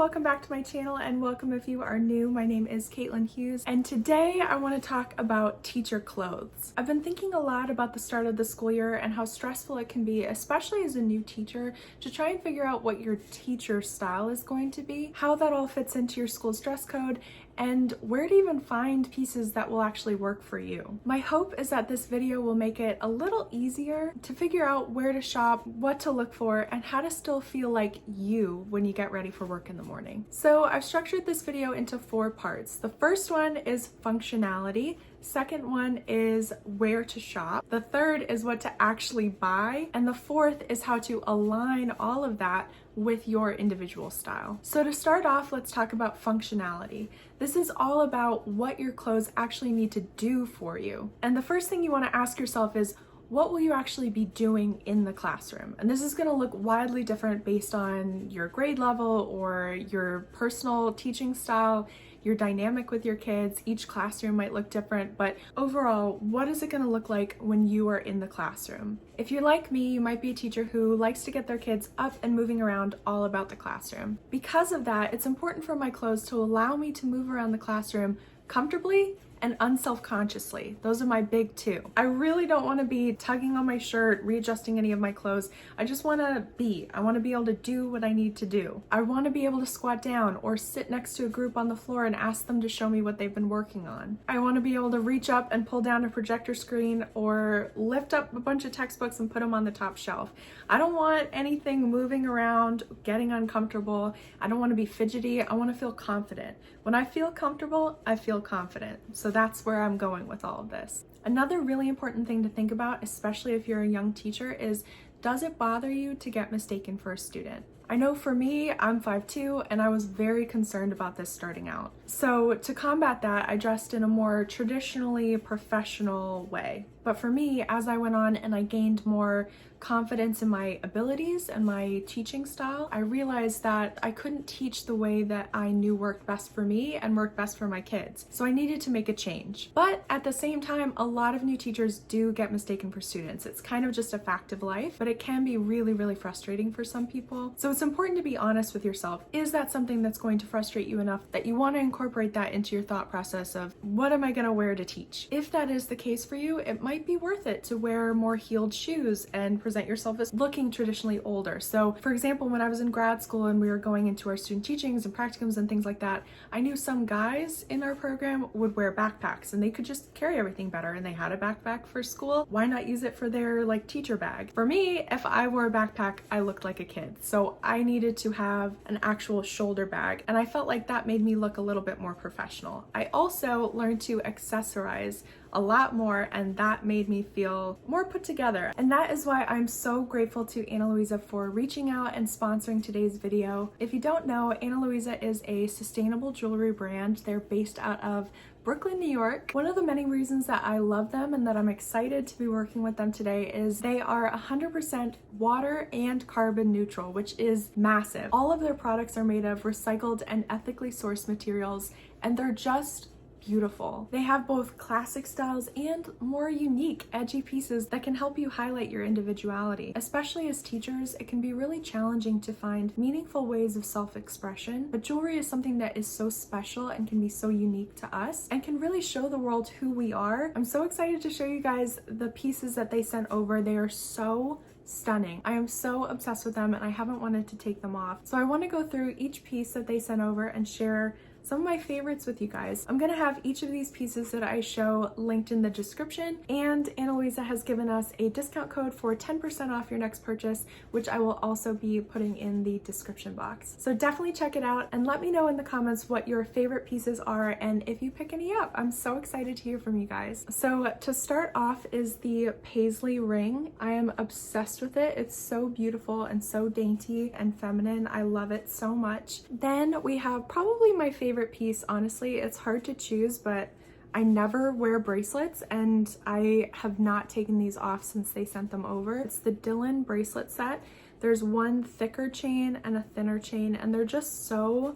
welcome back to my channel, and welcome if you are new. My name is Caitlin Hughes, and today I want to talk about teacher clothes. I've been thinking a lot about the start of the school year and how stressful it can be, especially as a new teacher, to try and figure out what your teacher style is going to be, how that all fits into your school's dress code, and where to even find pieces that will actually work for you. My hope is that this video will make it a little easier to figure out where to shop, what to look for, and how to still feel like you when you get ready for work in the morning. So I've structured this video into 4 parts. The first one is functionality. Second one is where to shop. The third is what to actually buy. And the fourth is how to align all of that with your individual style. So to start off, let's talk about functionality. This is all about what your clothes actually need to do for you. And the first thing you want to ask yourself is, what will you actually be doing in the classroom? And this is going to look widely different based on your grade level or your personal teaching style, your dynamic with your kids. Each classroom might look different, but overall, what is it going to look like when you are in the classroom? If you're like me, you might be a teacher who likes to get their kids up and moving around all about the classroom. Because of that, it's important for my clothes to allow me to move around the classroom comfortably and unselfconsciously. Those are my big 2. I really don't want to be tugging on my shirt, readjusting any of my clothes. I just want to be. I want to be able to do what I need to do. I want to be able to squat down or sit next to a group on the floor and ask them to show me what they've been working on. I want to be able to reach up and pull down a projector screen or lift up a bunch of textbooks and put them on the top shelf. I don't want anything moving around, getting uncomfortable. I don't want to be fidgety. I want to feel confident. When I feel comfortable, I feel confident. So that's where I'm going with all of this. Another really important thing to think about, especially if you're a young teacher, is does it bother you to get mistaken for a student? I know for me, I'm 5'2", and I was very concerned about this starting out. So to combat that, I dressed in a more traditionally professional way. But for me, as I went on and I gained more confidence in my abilities and my teaching style, I realized that I couldn't teach the way that I knew worked best for me and worked best for my kids. So I needed to make a change. But at the same time, a lot of new teachers do get mistaken for students. It's kind of just a fact of life, but it can be really, really frustrating for some people. So it's important to be honest with yourself. Is that something that's going to frustrate you enough that you want to incorporate that into your thought process of what am I going to wear to teach? If that is the case for you, it might be worth it to wear more heeled shoes and present yourself as looking traditionally older. So for example, when I was in grad school and we were going into our student teachings and practicums and things like that, I knew some guys in our program would wear backpacks and they could just carry everything better, and they had a backpack for school. Why not use it for their teacher bag? For me, if I wore a backpack, I looked like a kid. So I needed to have an actual shoulder bag, and I felt like that made me look a little bit more professional. I also learned to accessorize a lot more, and that made me feel more put together. And that is why I'm so grateful to Ana Luisa for reaching out and sponsoring today's video. If you don't know, Ana Luisa is a sustainable jewelry brand. They're based out of Brooklyn, New York. One of the many reasons that I love them and that I'm excited to be working with them today is they are 100% water and carbon neutral, which is massive. All of their products are made of recycled and ethically sourced materials, and they're just beautiful. They have both classic styles and more unique, edgy pieces that can help you highlight your individuality. Especially as teachers, it can be really challenging to find meaningful ways of self-expression, but jewelry is something that is so special and can be so unique to us and can really show the world who we are. I'm so excited to show you guys the pieces that they sent over. They are so stunning. I am so obsessed with them, and I haven't wanted to take them off. So I want to go through each piece that they sent over and share some of my favorites with you guys. I'm gonna have each of these pieces that I show linked in the description, and Ana Luisa has given us a discount code for 10% off your next purchase, which I will also be putting in the description box. So definitely check it out and let me know in the comments what your favorite pieces are and if you pick any up. I'm so excited to hear from you guys. So to start off is the paisley ring. I am obsessed with it. It's so beautiful and so dainty and feminine. I love it so much. Then we have probably my favorite piece, honestly. It's hard to choose, but I never wear bracelets, and I have not taken these off since they sent them over. It's the Dylan bracelet set. There's one thicker chain and a thinner chain, and they're just so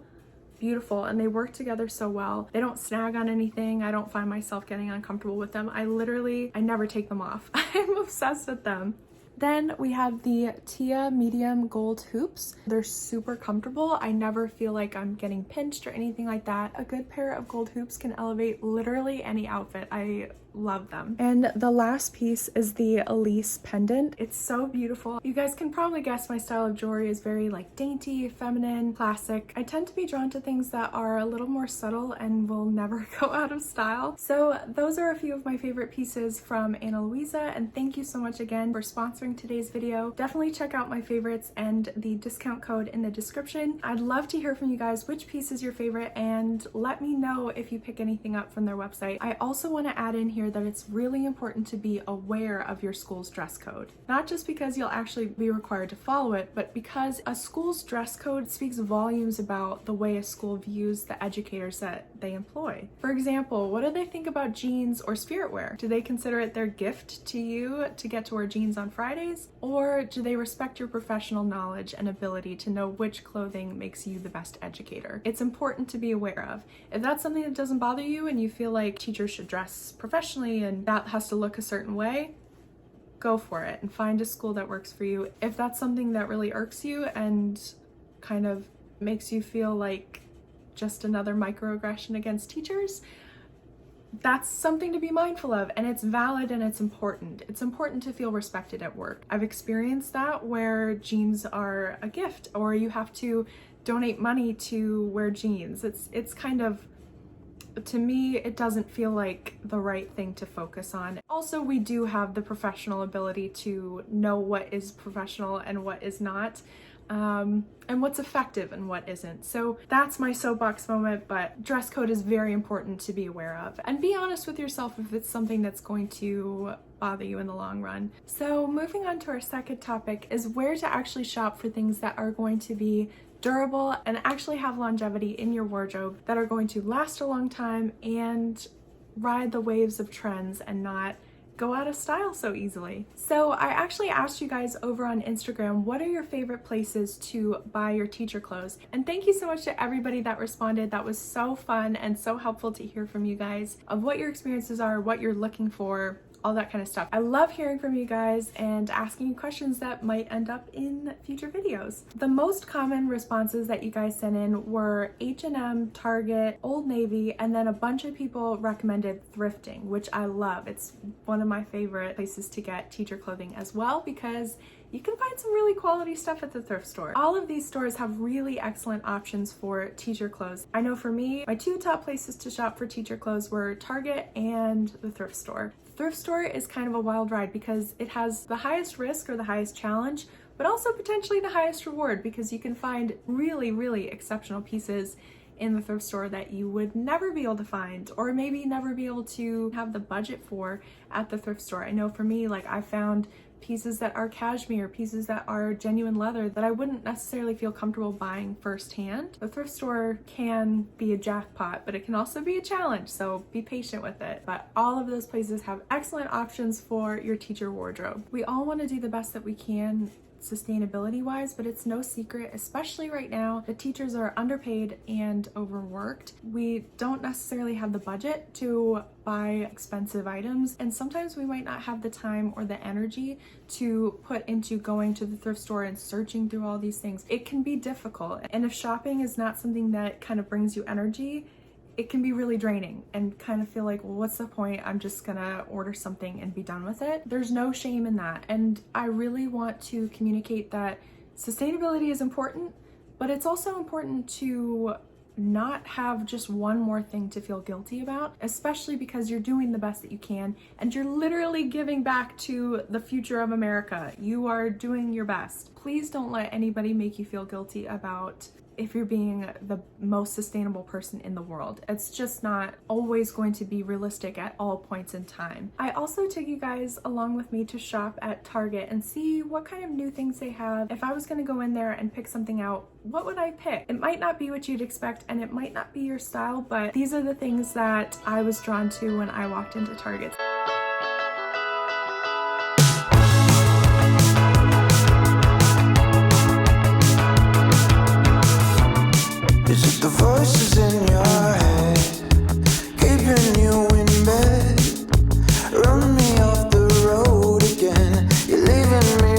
beautiful and they work together so well. They don't snag on anything. I don't find myself getting uncomfortable with them. I never take them off. I'm obsessed with them. Then we have the Tia medium gold hoops. They're super comfortable. I never feel like I'm getting pinched or anything like that. A good pair of gold hoops can elevate literally any outfit. I love them. And the last piece is the Elise pendant. It's so beautiful. You guys can probably guess my style of jewelry is very like dainty, feminine, classic. I tend to be drawn to things that are a little more subtle and will never go out of style. So those are a few of my favorite pieces from Ana Luisa, and thank you so much again for sponsoring today's video. Definitely check out my favorites and the discount code in the description. I'd love to hear from you guys which piece is your favorite, and let me know if you pick anything up from their website. I also want to add in here that it's really important to be aware of your school's dress code. Not just because you'll actually be required to follow it, but because a school's dress code speaks volumes about the way a school views the educators that they employ. For example, what do they think about jeans or spirit wear? Do they consider it their gift to you to get to wear jeans on Fridays? Or do they respect your professional knowledge and ability to know which clothing makes you the best educator? It's important to be aware of. If that's something that doesn't bother you and you feel like teachers should dress professionally and that has to look a certain way, go for it and find a school that works for you. If that's something that really irks you and kind of makes you feel like just another microaggression against teachers, that's something to be mindful of, and it's valid and it's important. It's important to feel respected at work. I've experienced that where jeans are a gift or you have to donate money to wear jeans. It's kind of, to me, it doesn't feel like the right thing to focus on. Also, we do have the professional ability to know what is professional and what is not, and what's effective and what isn't. So that's my soapbox moment, but dress code is very important to be aware of. And be honest with yourself if it's something that's going to bother you in the long run. So moving on to our second topic is where to actually shop for things that are going to be durable and actually have longevity in your wardrobe, that are going to last a long time and ride the waves of trends and not go out of style so easily. So I actually asked you guys over on Instagram, what are your favorite places to buy your teacher clothes? And thank you so much to everybody that responded. That was so fun and so helpful to hear from you guys of what your experiences are, what you're looking for, all that kind of stuff. I love hearing from you guys and asking you questions that might end up in future videos. The most common responses that you guys sent in were H&M, Target, Old Navy, and then a bunch of people recommended thrifting, which I love. It's one of my favorite places to get teacher clothing as well, because you can find some really quality stuff at the thrift store. All of these stores have really excellent options for teacher clothes. I know for me, my two top places to shop for teacher clothes were Target and the thrift store. Thrift store is kind of a wild ride because it has the highest risk or the highest challenge, but also potentially the highest reward, because you can find really, really exceptional pieces in the thrift store that you would never be able to find, or maybe never be able to have the budget for at the thrift store. I know for me, like, I found pieces that are cashmere, pieces that are genuine leather that I wouldn't necessarily feel comfortable buying firsthand. The thrift store can be a jackpot, but it can also be a challenge, so be patient with it. But all of those places have excellent options for your teacher wardrobe. We all want to do the best that we can sustainability wise, but it's no secret, especially right now, that teachers are underpaid and overworked. We don't necessarily have the budget to buy expensive items, and sometimes we might not have the time or the energy to put into going to the thrift store and searching through all these things. It can be difficult, and if shopping is not something that kind of brings you energy, it can be really draining and kind of feel like, well, what's the point? I'm just gonna order something and be done with it. There's no shame in that. And I really want to communicate that sustainability is important, but it's also important to not have just one more thing to feel guilty about, especially because you're doing the best that you can and you're literally giving back to the future of America. You are doing your best. Please don't let anybody make you feel guilty about if you're being the most sustainable person in the world. It's just not always going to be realistic at all points in time. I also took you guys along with me to shop at Target and see what kind of new things they have. If I was gonna go in there and pick something out, what would I pick? It might not be what you'd expect and it might not be your style, but these are the things that I was drawn to when I walked into Target. Is it the voices in your head keeping you in bed? Run me off the road again. You're leaving me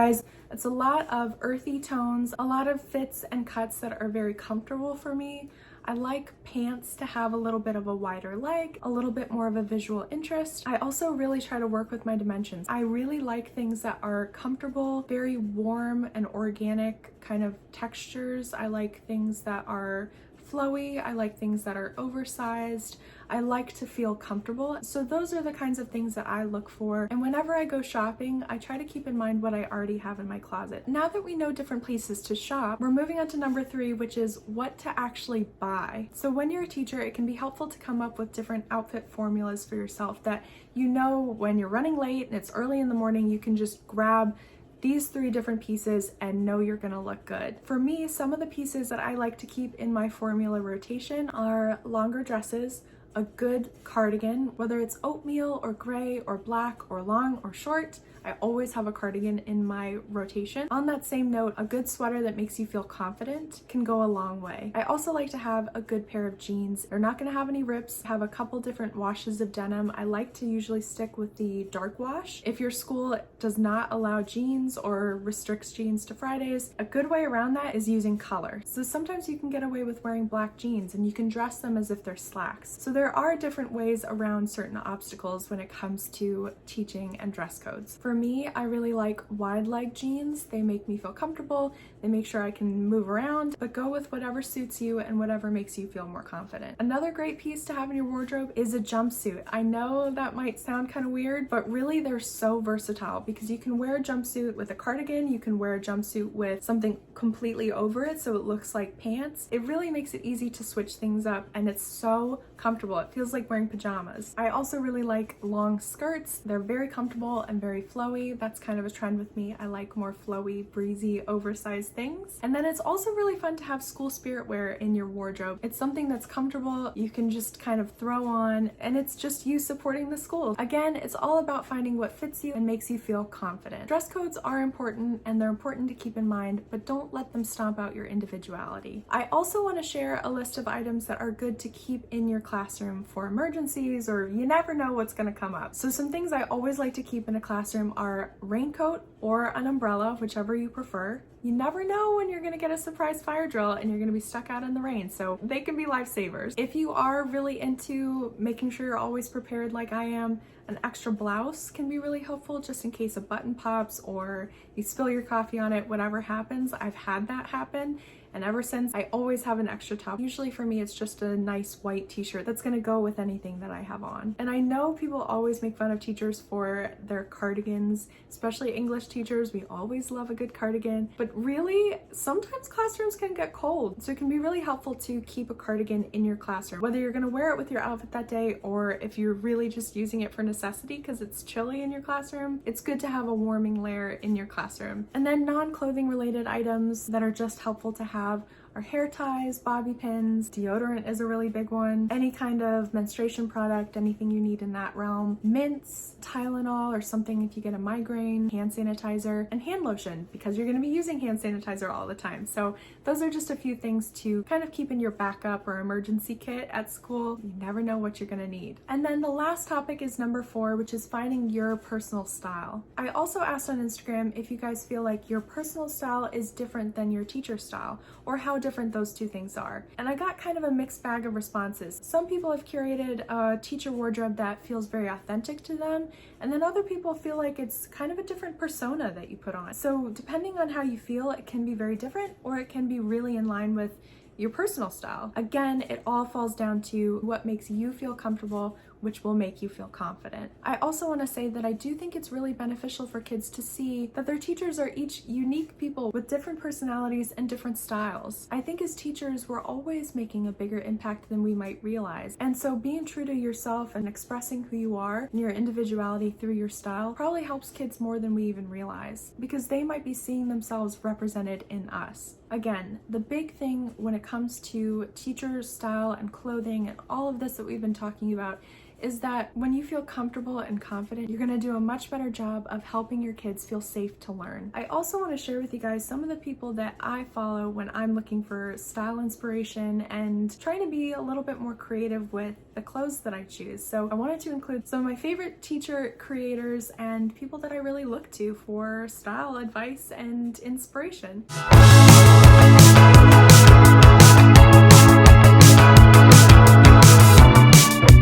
guys, it's a lot of earthy tones, a lot of fits and cuts that are very comfortable for me. I like pants to have a little bit of a wider leg, a little bit more of a visual interest. I also really try to work with my dimensions. I really like things that are comfortable, very warm and organic kind of textures. I like things that are flowy. I like things that are oversized. I like to feel comfortable. So those are the kinds of things that I look for. And whenever I go shopping, I try to keep in mind what I already have in my closet. Now that we know different places to shop, we're moving on to number 3, which is what to actually buy. So when you're a teacher, it can be helpful to come up with different outfit formulas for yourself that you know when you're running late and it's early in the morning, you can just grab these 3 different pieces and know you're gonna look good. For me, some of the pieces that I like to keep in my formula rotation are longer dresses, a good cardigan, whether it's oatmeal or gray or black or long or short. I always have a cardigan in my rotation. On that same note, a good sweater that makes you feel confident can go a long way. I also like to have a good pair of jeans. They're not gonna have any rips, have a couple different washes of denim. I like to usually stick with the dark wash. If your school does not allow jeans or restricts jeans to Fridays, a good way around that is using color. So sometimes you can get away with wearing black jeans and you can dress them as if they're slacks. So there are different ways around certain obstacles when it comes to teaching and dress codes. For me, I really like wide leg jeans. They make me feel comfortable. They make sure I can move around, but go with whatever suits you and whatever makes you feel more confident. Another great piece to have in your wardrobe is a jumpsuit. I know that might sound kind of weird, but really they're so versatile because you can wear a jumpsuit with a cardigan, you can wear a jumpsuit with something completely over it so it looks like pants. It really makes it easy to switch things up and it's so comfortable. It feels like wearing pajamas. I also really like long skirts. They're very comfortable and very flowy. That's kind of a trend with me. I like more flowy, breezy, oversized things. And then it's also really fun to have school spirit wear in your wardrobe. It's something that's comfortable, you can just kind of throw on, and it's just you supporting the school. Again, it's all about finding what fits you and makes you feel confident. Dress codes are important and they're important to keep in mind, but don't let them stomp out your individuality. I also want to share a list of items that are good to keep in your classroom for emergencies, or you never know what's going to come up. So some things I always like to keep in a classroom are raincoat or an umbrella, whichever you prefer. You never know when you're gonna get a surprise fire drill and you're gonna be stuck out in the rain, so they can be lifesavers. If you are really into making sure you're always prepared like I am, an extra blouse can be really helpful just in case a button pops or you spill your coffee on it, whatever happens. I've had that happen. And ever since, I always have an extra top. Usually for me, it's just a nice white t-shirt that's gonna go with anything that I have on. And I know people always make fun of teachers for their cardigans, especially English teachers. We always love a good cardigan. But really, sometimes classrooms can get cold. So it can be really helpful to keep a cardigan in your classroom. Whether you're gonna wear it with your outfit that day, or if you're really just using it for necessity because it's chilly in your classroom, it's good to have a warming layer in your classroom. And then non-clothing related items that are just helpful to have are hair ties, bobby pins, deodorant is a really big one, any kind of menstruation product, anything you need in that realm, mints, Tylenol or something if you get a migraine, hand sanitizer, and hand lotion because you're going to be using hand sanitizer all the time. So those are just a few things to kind of keep in your backup or emergency kit at school. You never know what you're going to need. And then the last topic is number 4, which is finding your personal style. I also asked on Instagram if you guys feel like your personal style is different than your teacher style, or how different those two things are. And I got kind of a mixed bag of responses. Some people have curated a teacher wardrobe that feels very authentic to them, and then other people feel like it's kind of a different persona that you put on. So depending on how you feel, it can be very different, or it can be really in line with your personal style. Again, it all falls down to what makes you feel comfortable, which will make you feel confident. I also want to say that I do think it's really beneficial for kids to see that their teachers are each unique people with different personalities and different styles. I think as teachers, we're always making a bigger impact than we might realize. And so being true to yourself and expressing who you are and your individuality through your style probably helps kids more than we even realize, because they might be seeing themselves represented in us. Again, the big thing when it comes to teacher style and clothing and all of this that we've been talking about is that when you feel comfortable and confident, you're gonna do a much better job of helping your kids feel safe to learn. I also want to share with you guys some of the people that I follow when I'm looking for style inspiration and trying to be a little bit more creative with the clothes that I choose. So I wanted to include some of my favorite teacher creators and people that I really look to for style advice and inspiration.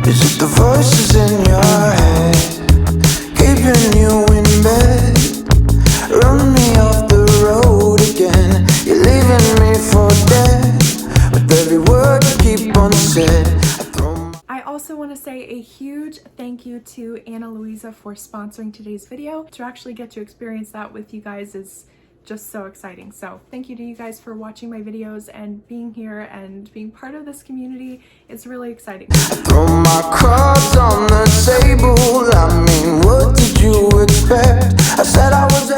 Is it the voices in your head keeping you in bed? Run me off the road again. You're leaving me for dead. With every word you keep unsaid, I also want to say a huge thank you to Ana Luisa for sponsoring today's video. To actually get to experience that with you guys is just so exciting. So thank you to you guys for watching my videos and being here and being part of this community. It's really exciting. throw my cards on the table. I mean, what did you expect? I said I was